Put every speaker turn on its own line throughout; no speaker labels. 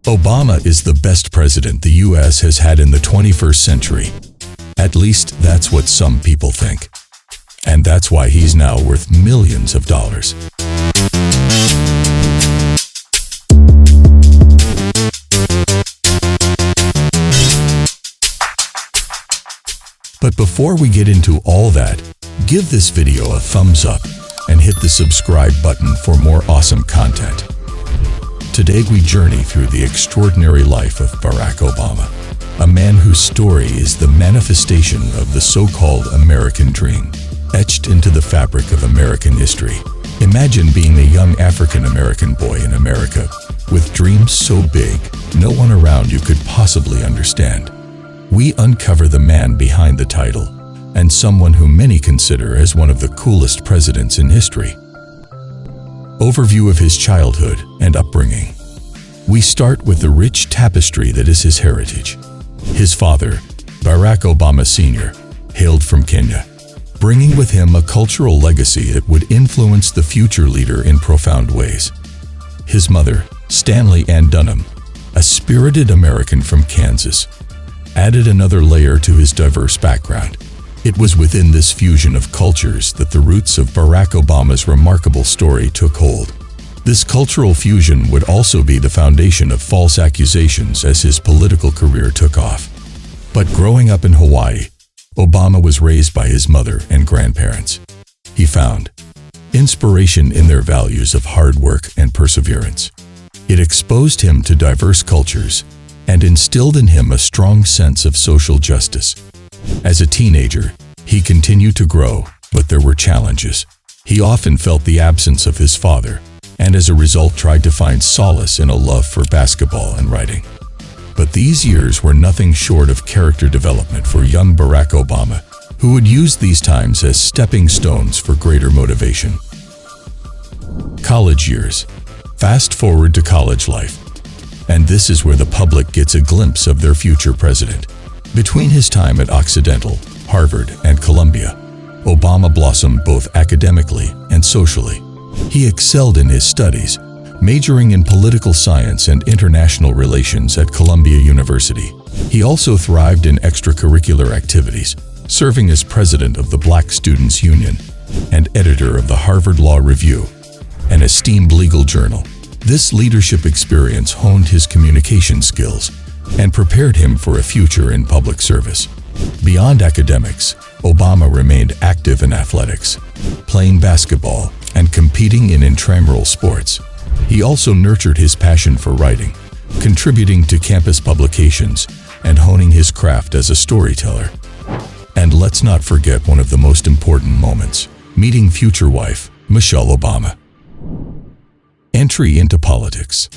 Obama is the best president the U.S. has had in the 21st century. At least that's what some people think. And that's why he's now worth millions of dollars. But before we get into all that, give this video a thumbs up and hit the subscribe button for more awesome content. Today we journey through the extraordinary life of Barack Obama, a man whose story is the manifestation of the so-called American dream, etched into the fabric of American history. Imagine being a young African-American boy in America, with dreams so big, no one around you could possibly understand. We uncover the man behind the title, and someone who many consider as one of the coolest presidents in history. Overview of his childhood and upbringing. We start with the rich tapestry that is his heritage. His father, Barack Obama Sr., hailed from Kenya, bringing with him a cultural legacy that would influence the future leader in profound ways. His mother, Stanley Ann Dunham, a spirited American from Kansas, added another layer to his diverse background. It was within this fusion of cultures that the roots of Barack Obama's remarkable story took hold. This cultural fusion would also be the foundation of false accusations as his political career took off. But growing up in Hawaii, Obama was raised by his mother and grandparents. He found inspiration in their values of hard work and perseverance. It exposed him to diverse cultures and instilled in him a strong sense of social justice. As a teenager, he continued to grow, but there were challenges. He often felt the absence of his father, and as a result tried to find solace in a love for basketball and writing. But these years were nothing short of character development for young Barack Obama, who would use these times as stepping stones for greater motivation. College years. Fast forward to college life. And this is where the public gets a glimpse of their future president. Between his time at Occidental, Harvard, and Columbia, Obama blossomed both academically and socially. He excelled in his studies, majoring in political science and international relations at Columbia University. He also thrived in extracurricular activities, serving as president of the Black Students Union and editor of the Harvard Law Review, an esteemed legal journal. This leadership experience honed his communication skills and prepared him for a future in public service. Beyond academics, Obama remained active in athletics, playing basketball and competing in intramural sports. He also nurtured his passion for writing, contributing to campus publications and honing his craft as a storyteller. And let's not forget one of the most important moments, meeting future wife, Michelle Obama. Entry into politics.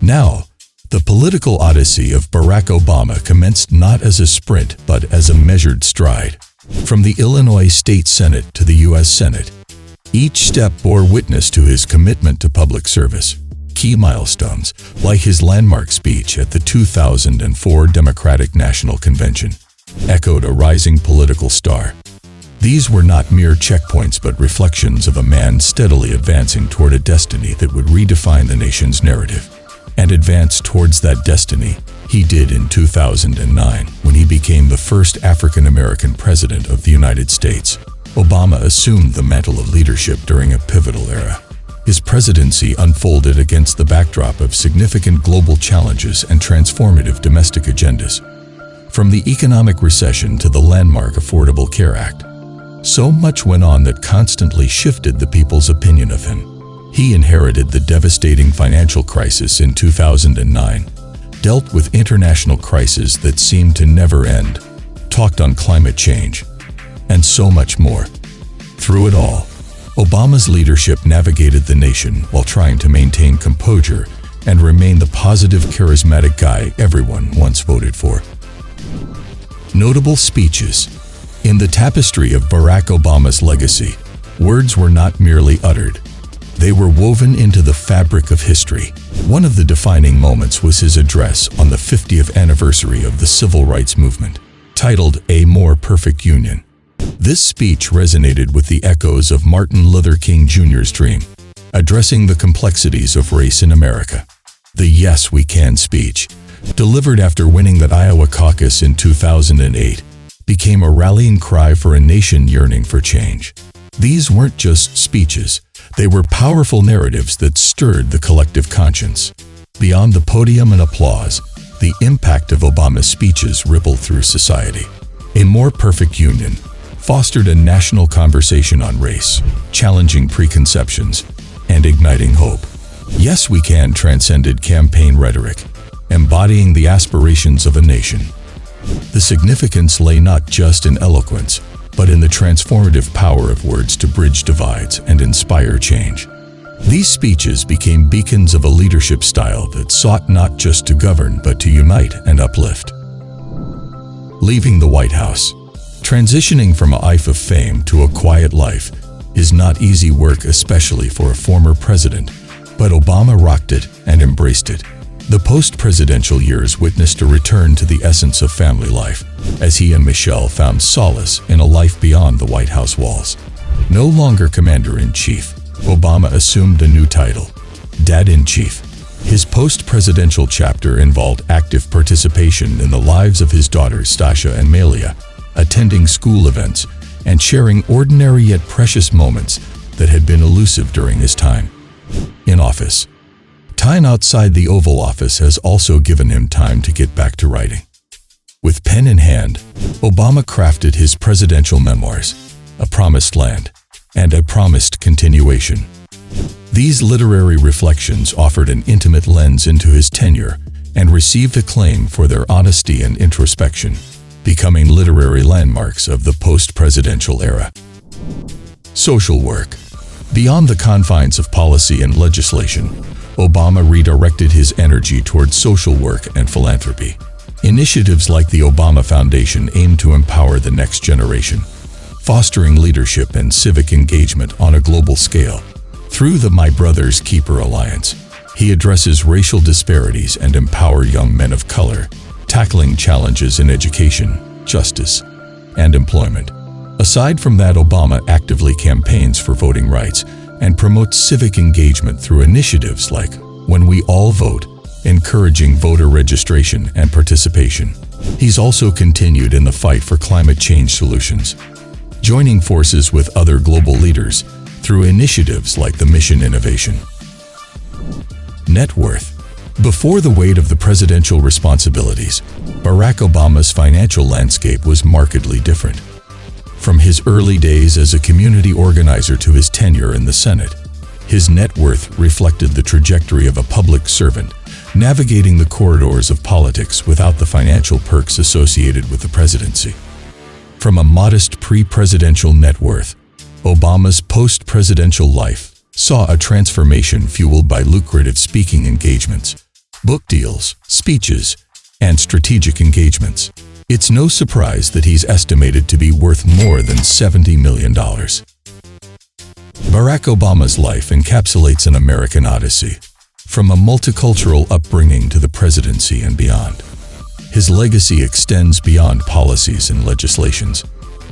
Now, the political odyssey of Barack Obama commenced not as a sprint but as a measured stride. From the Illinois State Senate to the U.S. Senate, each step bore witness to his commitment to public service. Key milestones, like his landmark speech at the 2004 Democratic National Convention, echoed a rising political star. These were not mere checkpoints but reflections of a man steadily advancing toward a destiny that would redefine the nation's narrative. And advance towards that destiny, he did in 2009 when he became the first African-American president of the United States. Obama assumed the mantle of leadership during a pivotal era. His presidency unfolded against the backdrop of significant global challenges and transformative domestic agendas. From the economic recession to the landmark Affordable Care Act, so much went on that constantly shifted the people's opinion of him. He inherited the devastating financial crisis in 2009, dealt with international crises that seemed to never end, talked on climate change, and so much more. Through it all, Obama's leadership navigated the nation while trying to maintain composure and remain the positive, charismatic guy everyone once voted for. Notable speeches. In the tapestry of Barack Obama's legacy, words were not merely uttered. They were woven into the fabric of history. One of the defining moments was his address on the 50th anniversary of the Civil Rights Movement, titled A More Perfect Union. This speech resonated with the echoes of Martin Luther King Jr.'s dream, addressing the complexities of race in America. The "Yes, we can" speech, delivered after winning the Iowa caucus in 2008, became a rallying cry for a nation yearning for change. These weren't just speeches, they were powerful narratives that stirred the collective conscience. Beyond the podium and applause, the impact of Obama's speeches rippled through society. A More Perfect Union fostered a national conversation on race, challenging preconceptions and igniting hope. Yes, we can transcended campaign rhetoric, embodying the aspirations of a nation. The significance lay not just in eloquence, but in the transformative power of words to bridge divides and inspire change. These speeches became beacons of a leadership style that sought not just to govern but to unite and uplift. Leaving the White House. Transitioning from a life of fame to a quiet life is not easy work, especially for a former president, but Obama rocked it and embraced it. The post-presidential years witnessed a return to the essence of family life, as he and Michelle found solace in a life beyond the White House walls. No longer Commander-in-Chief, Obama assumed a new title, Dad-in-Chief. His post-presidential chapter involved active participation in the lives of his daughters Stasha and Malia, attending school events, and sharing ordinary yet precious moments that had been elusive during his time in office. Time outside the Oval Office has also given him time to get back to writing. With pen in hand, Obama crafted his presidential memoirs, A Promised Land and A Promised Continuation. These literary reflections offered an intimate lens into his tenure and received acclaim for their honesty and introspection, becoming literary landmarks of the post-presidential era. Social work. Beyond the confines of policy and legislation, Obama redirected his energy toward social work and philanthropy. Initiatives like the Obama Foundation aim to empower the next generation, fostering leadership and civic engagement on a global scale. Through the My Brother's Keeper Alliance, he addresses racial disparities and empowers young men of color, tackling challenges in education, justice, and employment. Aside from that, Obama actively campaigns for voting rights and promotes civic engagement through initiatives like When We All Vote, encouraging voter registration and participation. He's also continued in the fight for climate change solutions, joining forces with other global leaders through initiatives like the Mission Innovation. Net worth. Before the weight of the presidential responsibilities, Barack Obama's financial landscape was markedly different. From his early days as a community organizer to his tenure in the Senate, his net worth reflected the trajectory of a public servant, navigating the corridors of politics without the financial perks associated with the presidency. From a modest pre-presidential net worth, Obama's post-presidential life saw a transformation fueled by lucrative speaking engagements, book deals, speeches, and strategic engagements. It's no surprise that he's estimated to be worth more than $70 million. Barack Obama's life encapsulates an American odyssey, from a multicultural upbringing to the presidency and beyond. His legacy extends beyond policies and legislations.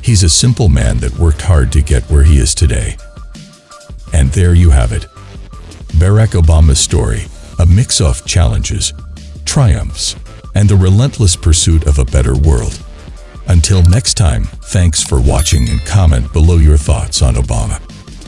He's a simple man that worked hard to get where he is today. And there you have it. Barack Obama's story, a mix of challenges, triumphs, and the relentless pursuit of a better world. Until next time, thanks for watching and comment below your thoughts on Obama.